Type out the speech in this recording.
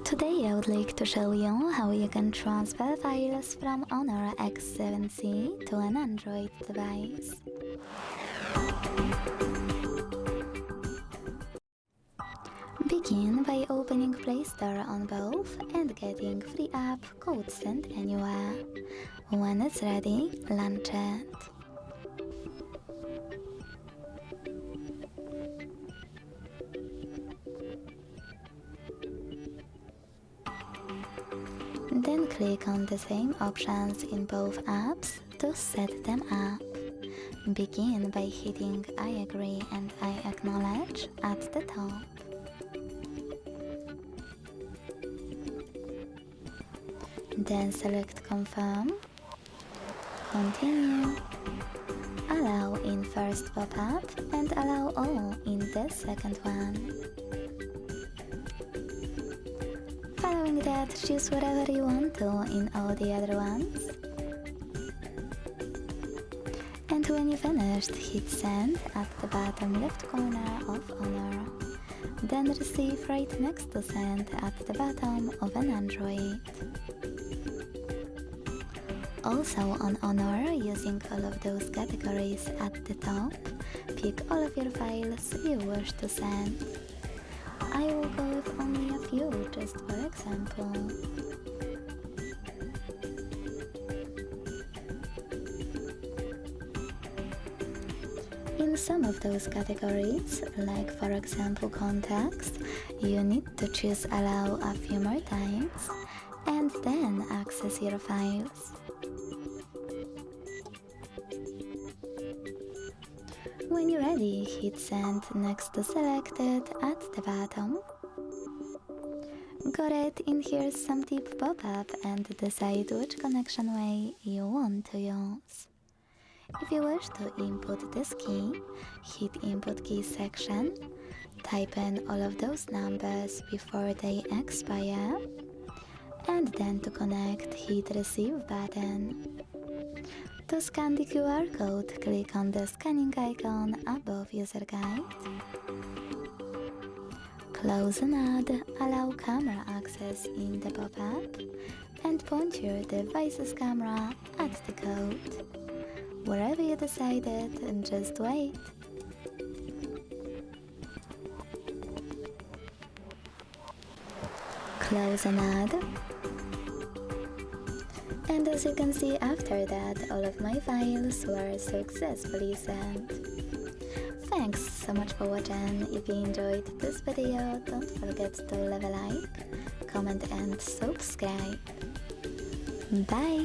Today I would like to show you how you can transfer files from HONOR X7c to an Android device. Begin by opening Play Store on both and getting free app Code Send Anywhere. When it's ready, launch it. Then click on the same options in both apps to set them up. Begin by hitting I agree and I acknowledge at the top. Then select Confirm, Continue, Allow in first pop-up and Allow all in the second one. Following that, choose whatever you want to in all the other ones. And when you finished, hit Send at the bottom left corner of HONOR. Then receive right next to Send at the bottom of an Android. Also on HONOR, using all of those categories at the top, pick all of your files you wish to send. I will go with only a few, just for example. In some of those categories, like for example contacts, you need to choose Allow a few more times and then access your files. When you're ready, hit Send next to Selected at the bottom. Got it? In here's some tip pop-up and decide which connection way you want to use. If you wish to input this key, hit Input Key section, type in all of those numbers before they expire, and then to connect, hit Receive button. To scan the QR code, click on the scanning icon above User Guide. Close and add Allow Camera Access in the pop-up and point your device's camera at the code. Wherever you decided, and just wait. Close and add. And as you can see, after that, all of my files were successfully sent. Thanks so much for watching. If you enjoyed this video, don't forget to leave a like, comment and subscribe. Bye!